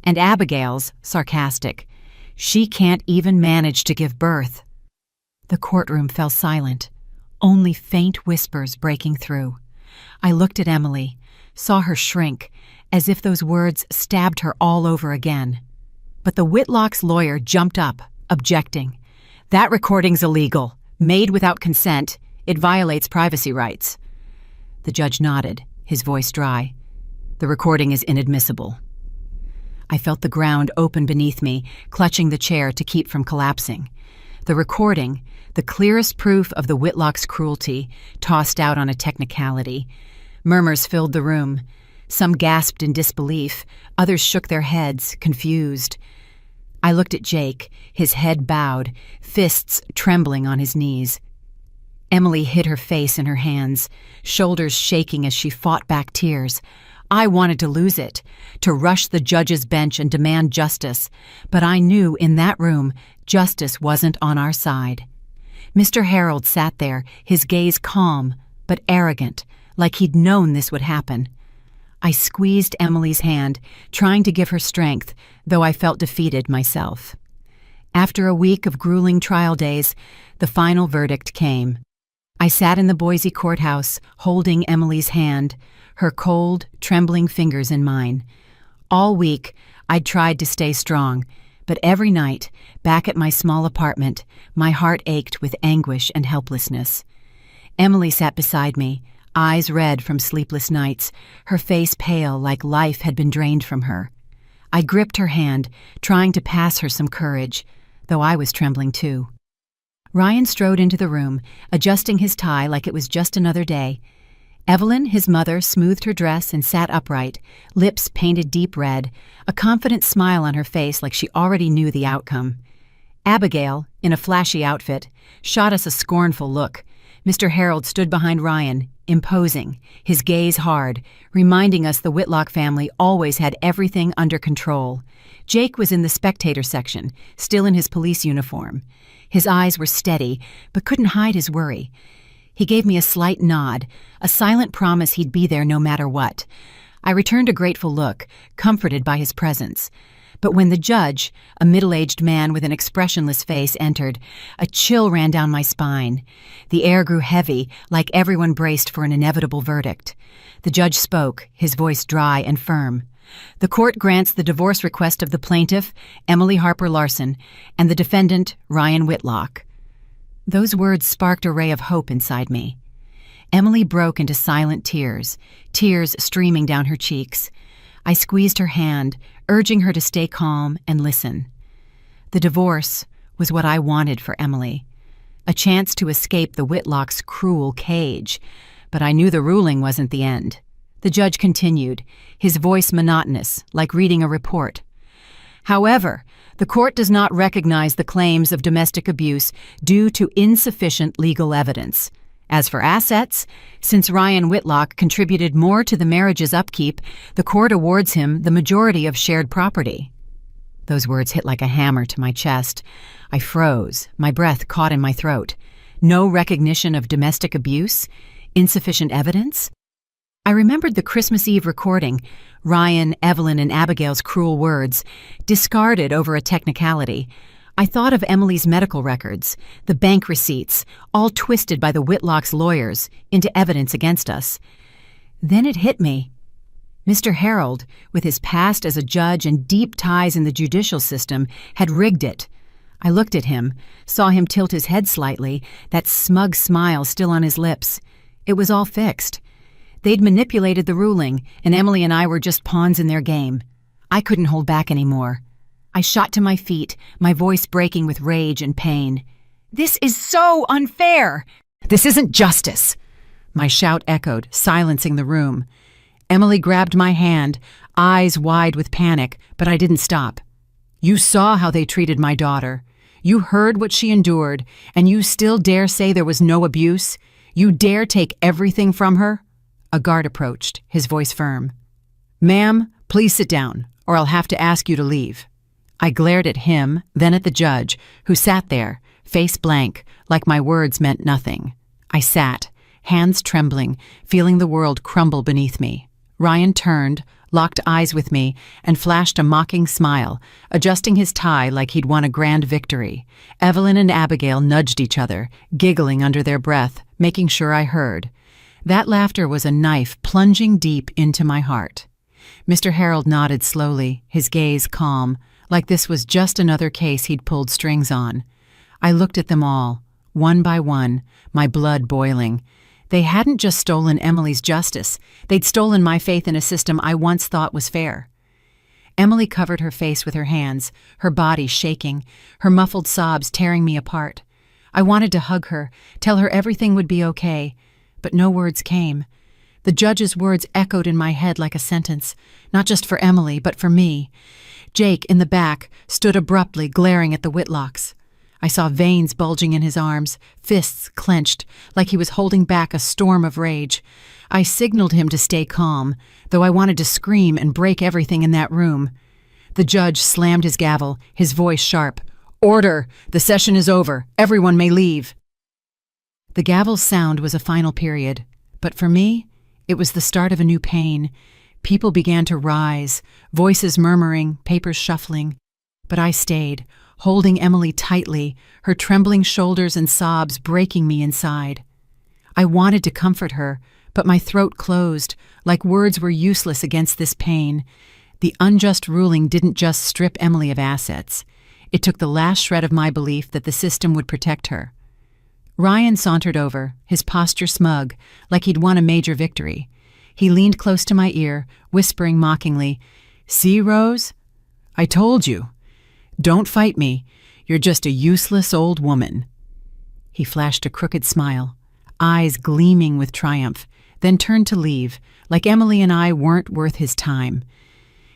And Abigail's, sarcastic, "She can't even manage to give birth." The courtroom fell silent, only faint whispers breaking through. I looked at Emily, saw her shrink, as if those words stabbed her all over again. But the Whitlock's lawyer jumped up, objecting. "That recording's illegal, made without consent. It violates privacy rights." The judge nodded, his voice dry. "The recording is inadmissible." I felt the ground open beneath me, clutching the chair to keep from collapsing. The recording, the clearest proof of the Whitlock's cruelty, tossed out on a technicality. Murmurs filled the room. Some gasped in disbelief, others shook their heads, confused. I looked at Jake, his head bowed, fists trembling on his knees. Emily hid her face in her hands, shoulders shaking as she fought back tears. I wanted to lose it, to rush the judge's bench and demand justice, but I knew in that room justice wasn't on our side. Mr. Harold sat there, his gaze calm but arrogant, like he'd known this would happen. I squeezed Emily's hand, trying to give her strength, though I felt defeated myself. After a week of grueling trial days, the final verdict came. I sat in the Boise courthouse, holding Emily's hand, her cold, trembling fingers in mine. All week, I'd tried to stay strong, but every night, back at my small apartment, my heart ached with anguish and helplessness. Emily sat beside me, eyes red from sleepless nights, her face pale like life had been drained from her. I gripped her hand, trying to pass her some courage, though I was trembling too. Ryan strode into the room, adjusting his tie like it was just another day. Evelyn, his mother, smoothed her dress and sat upright, lips painted deep red, a confident smile on her face like she already knew the outcome. Abigail, in a flashy outfit, shot us a scornful look. Mr. Harold stood behind Ryan, imposing, his gaze hard, reminding us the Whitlock family always had everything under control. Jake was in the spectator section, still in his police uniform. His eyes were steady, but couldn't hide his worry. He gave me a slight nod, a silent promise he'd be there no matter what. I returned a grateful look, comforted by his presence. But when the judge, a middle-aged man with an expressionless face, entered, a chill ran down my spine. The air grew heavy, like everyone braced for an inevitable verdict. The judge spoke, his voice dry and firm. The court grants the divorce request of the plaintiff, Emily Harper Larson, and the defendant, Ryan Whitlock. Those words sparked a ray of hope inside me. Emily broke into silent tears, tears streaming down her cheeks. I squeezed her hand, urging her to stay calm and listen. The divorce was what I wanted for Emily, a chance to escape the Whitlocks' cruel cage, but I knew the ruling wasn't the end. The judge continued, his voice monotonous, like reading a report. However, the court does not recognize the claims of domestic abuse due to insufficient legal evidence. As for assets, since Ryan Whitlock contributed more to the marriage's upkeep, the court awards him the majority of shared property. Those words hit like a hammer to my chest. I froze, my breath caught in my throat. No recognition of domestic abuse? Insufficient evidence? I remembered the Christmas Eve recording, Ryan, Evelyn, and Abigail's cruel words, discarded over a technicality. I thought of Emily's medical records, the bank receipts, all twisted by the Whitlocks' lawyers into evidence against us. Then it hit me. Mr. Harold, with his past as a judge and deep ties in the judicial system, had rigged it. I looked at him, saw him tilt his head slightly, that smug smile still on his lips. It was all fixed. They'd manipulated the ruling, and Emily and I were just pawns in their game. I couldn't hold back anymore. I shot to my feet, my voice breaking with rage and pain. "This is so unfair! This isn't justice!" My shout echoed, silencing the room. Emily grabbed my hand, eyes wide with panic, but I didn't stop. "You saw how they treated my daughter. You heard what she endured, and you still dare say there was no abuse? You dare take everything from her?" A guard approached, his voice firm. "Ma'am, please sit down, or I'll have to ask you to leave." I glared at him, then at the judge, who sat there, face blank, like my words meant nothing. I sat, hands trembling, feeling the world crumble beneath me. Ryan turned, locked eyes with me, and flashed a mocking smile, adjusting his tie like he'd won a grand victory. Evelyn and Abigail nudged each other, giggling under their breath, making sure I heard. That laughter was a knife plunging deep into my heart. Mr. Harold nodded slowly, his gaze calm, like this was just another case he'd pulled strings on. I looked at them all, one by one, my blood boiling. They hadn't just stolen Emily's justice, they'd stolen my faith in a system I once thought was fair. Emily covered her face with her hands, her body shaking, her muffled sobs tearing me apart. I wanted to hug her, tell her everything would be okay, but no words came. The judge's words echoed in my head like a sentence, not just for Emily, but for me. Jake, in the back, stood abruptly glaring at the Whitlocks. I saw veins bulging in his arms, fists clenched, like he was holding back a storm of rage. I signaled him to stay calm, though I wanted to scream and break everything in that room. The judge slammed his gavel, his voice sharp. "Order! The session is over. Everyone may leave." The gavel's sound was a final period, but for me, it was the start of a new pain. People began to rise, voices murmuring, papers shuffling. But I stayed, holding Emily tightly, her trembling shoulders and sobs breaking me inside. I wanted to comfort her, but my throat closed, like words were useless against this pain. The unjust ruling didn't just strip Emily of assets. It took the last shred of my belief that the system would protect her. Ryan sauntered over, his posture smug, like he'd won a major victory. He leaned close to my ear, whispering mockingly, "See, Rose? I told you. Don't fight me. You're just a useless old woman." He flashed a crooked smile, eyes gleaming with triumph, then turned to leave, like Emily and I weren't worth his time.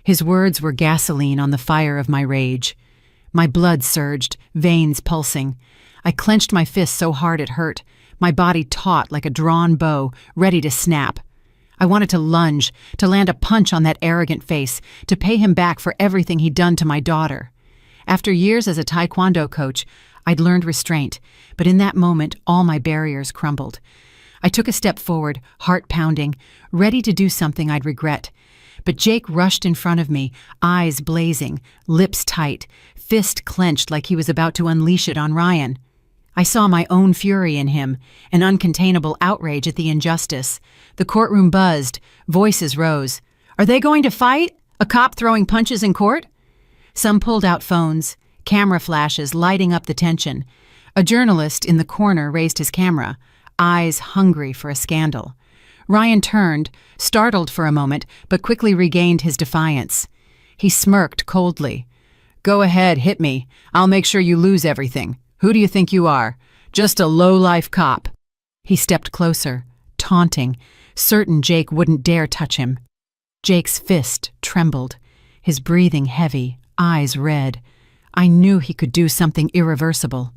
His words were gasoline on the fire of my rage. My blood surged, veins pulsing. I clenched my fist so hard it hurt, my body taut like a drawn bow, ready to snap. I wanted to lunge, to land a punch on that arrogant face, to pay him back for everything he'd done to my daughter. After years as a taekwondo coach, I'd learned restraint, but in that moment, all my barriers crumbled. I took a step forward, heart pounding, ready to do something I'd regret. But Jake rushed in front of me, eyes blazing, lips tight, fist clenched like he was about to unleash it on Ryan. I saw my own fury in him, an uncontainable outrage at the injustice. The courtroom buzzed, voices rose. Are they going to fight? A cop throwing punches in court? Some pulled out phones, camera flashes lighting up the tension. A journalist in the corner raised his camera, eyes hungry for a scandal. Ryan turned, startled for a moment, but quickly regained his defiance. He smirked coldly. Go ahead, hit me. I'll make sure you lose everything. Who do you think you are? Just a low-life cop. He stepped closer, taunting, certain Jake wouldn't dare touch him. Jake's fist trembled, his breathing heavy, eyes red. I knew he could do something irreversible.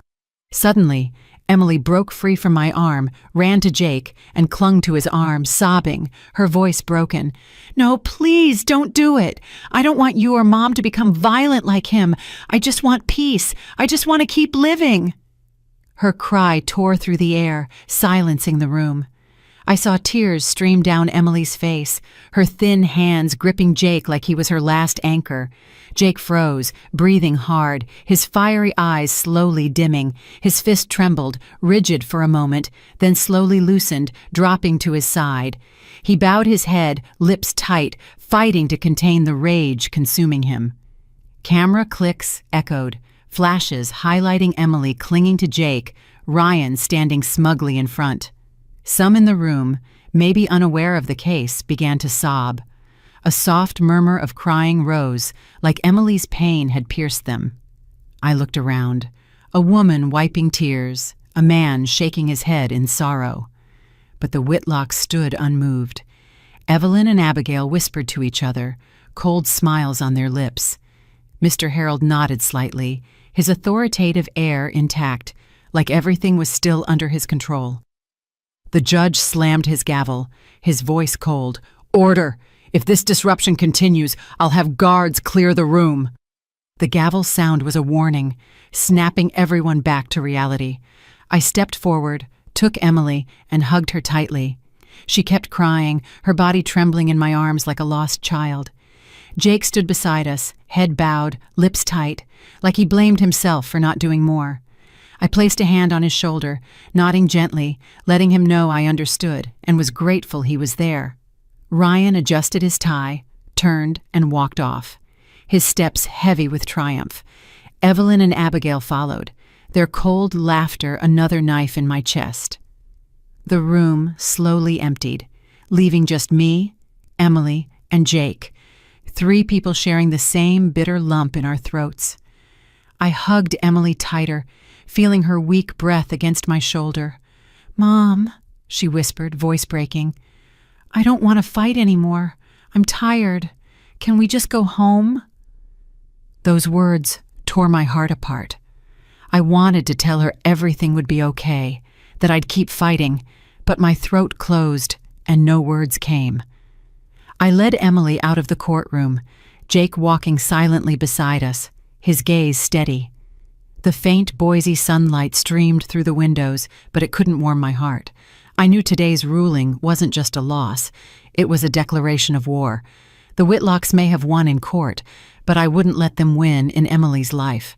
Suddenly, Emily broke free from my arm, ran to Jake, and clung to his arm, sobbing, her voice broken. No, please, don't do it. I don't want you or Mom to become violent like him. I just want peace. I just want to keep living. Her cry tore through the air, silencing the room. I saw tears stream down Emily's face, her thin hands gripping Jake like he was her last anchor. Jake froze, breathing hard, his fiery eyes slowly dimming. His fist trembled, rigid for a moment, then slowly loosened, dropping to his side. He bowed his head, lips tight, fighting to contain the rage consuming him. Camera clicks echoed, flashes highlighting Emily clinging to Jake, Ryan standing smugly in front. Some in the room, maybe unaware of the case, began to sob. A soft murmur of crying rose, like Emily's pain had pierced them. I looked around. A woman wiping tears, a man shaking his head in sorrow. But the Whitlocks stood unmoved. Evelyn and Abigail whispered to each other, cold smiles on their lips. Mr. Harold nodded slightly, his authoritative air intact, like everything was still under his control. The judge slammed his gavel, his voice cold. Order! If this disruption continues, I'll have guards clear the room. The gavel's sound was a warning, snapping everyone back to reality. I stepped forward, took Emily, and hugged her tightly. She kept crying, her body trembling in my arms like a lost child. Jake stood beside us, head bowed, lips tight, like he blamed himself for not doing more. I placed a hand on his shoulder, nodding gently, letting him know I understood and was grateful he was there. Ryan adjusted his tie, turned, and walked off, his steps heavy with triumph. Evelyn and Abigail followed, their cold laughter another knife in my chest. The room slowly emptied, leaving just me, Emily, and Jake, 3 people sharing the same bitter lump in our throats. I hugged Emily tighter, feeling her weak breath against my shoulder. Mom, she whispered, voice breaking. I don't want to fight anymore. I'm tired. Can we just go home? Those words tore my heart apart. I wanted to tell her everything would be okay, that I'd keep fighting, but my throat closed and no words came. I led Emily out of the courtroom, Jake walking silently beside us, his gaze steady. The faint Boise sunlight streamed through the windows, but it couldn't warm my heart. I knew today's ruling wasn't just a loss. It was a declaration of war. The Whitlocks may have won in court, but I wouldn't let them win in Emily's life.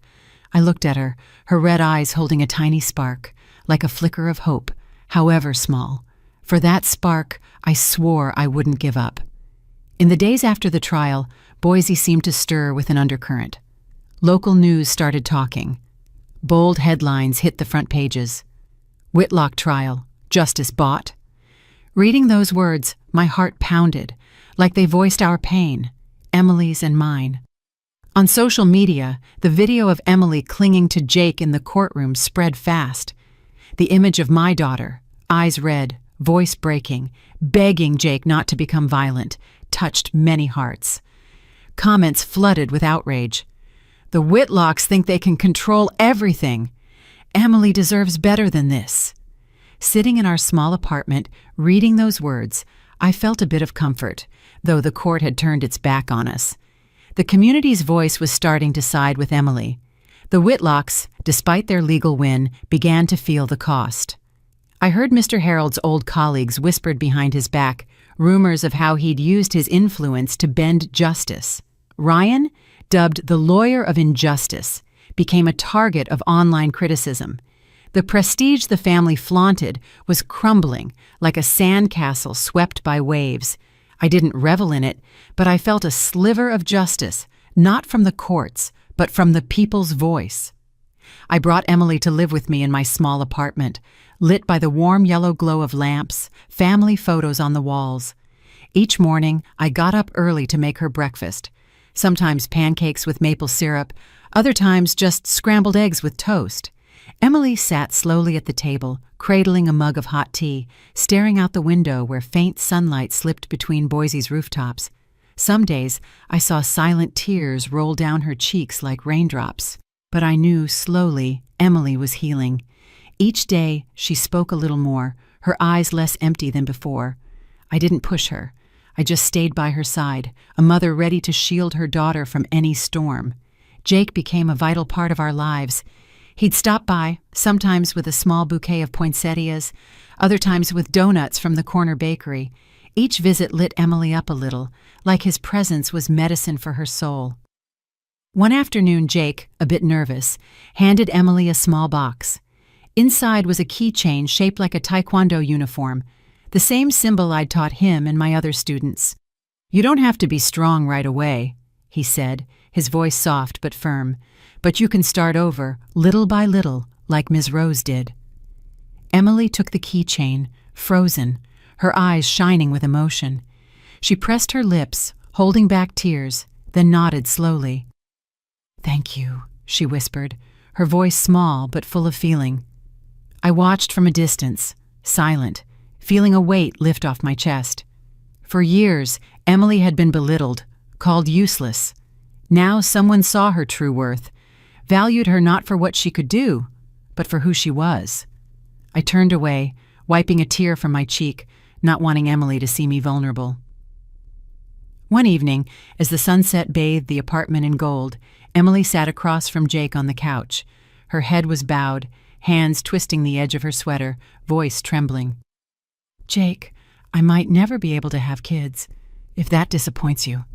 I looked at her, her red eyes holding a tiny spark, like a flicker of hope, however small. For that spark, I swore I wouldn't give up. In the days after the trial, Boise seemed to stir with an undercurrent. Local news started talking. Bold headlines hit the front pages. Whitlock trial, justice bought. Reading those words, my heart pounded, like they voiced our pain, Emily's and mine. On social media, the video of Emily clinging to Jake in the courtroom spread fast. The image of my daughter, eyes red, voice breaking, begging Jake not to become violent, touched many hearts. Comments flooded with outrage. The Whitlocks think they can control everything. Emily deserves better than this." Sitting in our small apartment, reading those words, I felt a bit of comfort, though the court had turned its back on us. The community's voice was starting to side with Emily. The Whitlocks, despite their legal win, began to feel the cost. I heard Mr. Harold's old colleagues whispered behind his back rumors of how he'd used his influence to bend justice. Ryan, dubbed the lawyer of injustice, became a target of online criticism. The prestige the family flaunted was crumbling like a sandcastle swept by waves. I didn't revel in it, but I felt a sliver of justice, not from the courts, but from the people's voice. I brought Emily to live with me in my small apartment, lit by the warm yellow glow of lamps, family photos on the walls. Each morning, I got up early to make her breakfast, sometimes pancakes with maple syrup, other times just scrambled eggs with toast. Emily sat slowly at the table, cradling a mug of hot tea, staring out the window where faint sunlight slipped between Boise's rooftops. Some days, I saw silent tears roll down her cheeks like raindrops. But I knew slowly Emily was healing. Each day, she spoke a little more, her eyes less empty than before. I didn't push her. I just stayed by her side, a mother ready to shield her daughter from any storm. Jake became a vital part of our lives. He'd stop by, sometimes with a small bouquet of poinsettias, other times with donuts from the corner bakery. Each visit lit Emily up a little, like his presence was medicine for her soul. One afternoon, Jake, a bit nervous, handed Emily a small box. Inside was a keychain shaped like a taekwondo uniform, the same symbol I'd taught him and my other students. "You don't have to be strong right away," he said, his voice soft but firm, "but you can start over, little by little, like Ms. Rose did." Emily took the keychain, frozen, her eyes shining with emotion. She pressed her lips, holding back tears, then nodded slowly. "Thank you," she whispered, her voice small but full of feeling. I watched from a distance, silent, feeling a weight lift off my chest. For years, Emily had been belittled, called useless. Now someone saw her true worth, valued her not for what she could do, but for who she was. I turned away, wiping a tear from my cheek, not wanting Emily to see me vulnerable. One evening, as the sunset bathed the apartment in gold, Emily sat across from Jake on the couch. Her head was bowed, hands twisting the edge of her sweater, voice trembling. "Jake, I might never be able to have kids, if that disappoints you."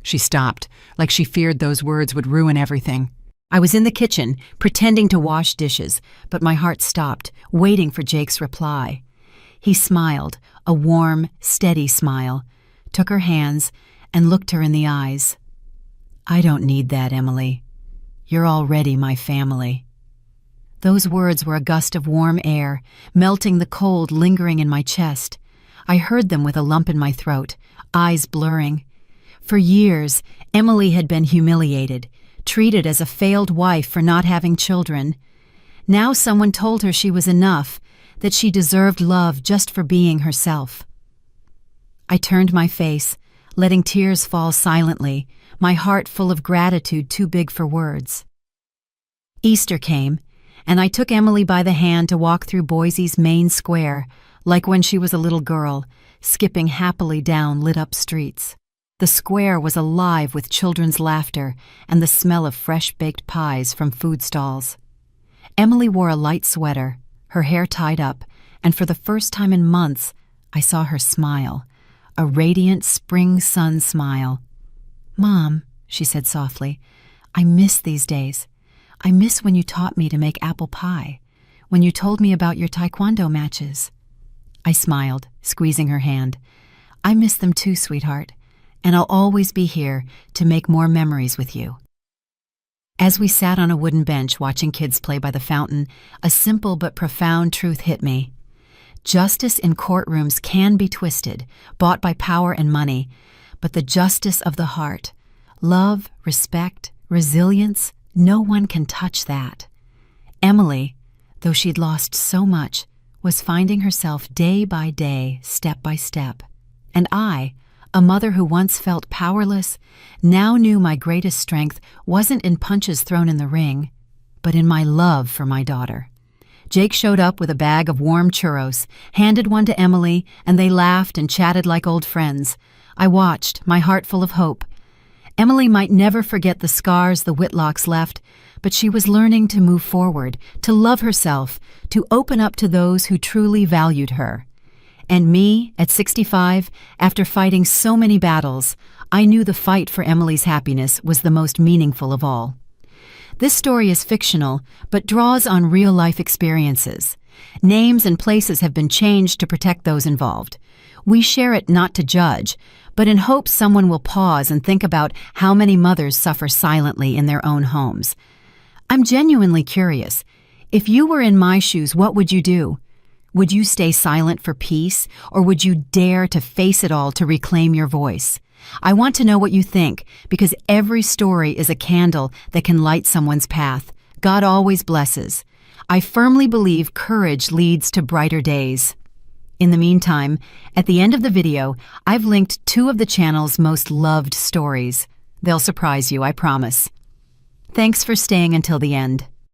She stopped, like she feared those words would ruin everything. I was in the kitchen, pretending to wash dishes, but my heart stopped, waiting for Jake's reply. He smiled, a warm, steady smile, took her hands, and looked her in the eyes. "I don't need that, Emily. You're already my family." Those words were a gust of warm air, melting the cold lingering in my chest. I heard them with a lump in my throat, eyes blurring. For years, Emily had been humiliated, treated as a failed wife for not having children. Now someone told her she was enough, that she deserved love just for being herself. I turned my face, letting tears fall silently, my heart full of gratitude too big for words. Easter came, and I took Emily by the hand to walk through Boise's main square, like when she was a little girl, skipping happily down lit-up streets. The square was alive with children's laughter and the smell of fresh-baked pies from food stalls. Emily wore a light sweater, her hair tied up, and for the first time in months, I saw her smile, a radiant spring sun smile. "Mom," she said softly, "I miss these days. I miss when you taught me to make apple pie, when you told me about your taekwondo matches." I smiled, squeezing her hand. "I miss them too, sweetheart, and I'll always be here to make more memories with you." As we sat on a wooden bench watching kids play by the fountain, a simple but profound truth hit me. Justice in courtrooms can be twisted, bought by power and money, but the justice of the heart, love, respect, resilience, no one can touch that. Emily, though she'd lost so much, was finding herself day by day, step by step. And I, a mother who once felt powerless, now knew my greatest strength wasn't in punches thrown in the ring, but in my love for my daughter. Jake showed up with a bag of warm churros, handed one to Emily, and they laughed and chatted like old friends. I watched, my heart full of hope. Emily might never forget the scars the Whitlocks left, but she was learning to move forward, to love herself, to open up to those who truly valued her. And me, at 65, after fighting so many battles, I knew the fight for Emily's happiness was the most meaningful of all. This story is fictional, but draws on real-life experiences. Names and places have been changed to protect those involved. We share it not to judge, but in hopes someone will pause and think about how many mothers suffer silently in their own homes. I'm genuinely curious. If you were in my shoes, what would you do? Would you stay silent for peace, or would you dare to face it all to reclaim your voice? I want to know what you think, because every story is a candle that can light someone's path. God always blesses. I firmly believe courage leads to brighter days. In the meantime, at the end of the video, I've linked 2 of the channel's most loved stories. They'll surprise you, I promise. Thanks for staying until the end.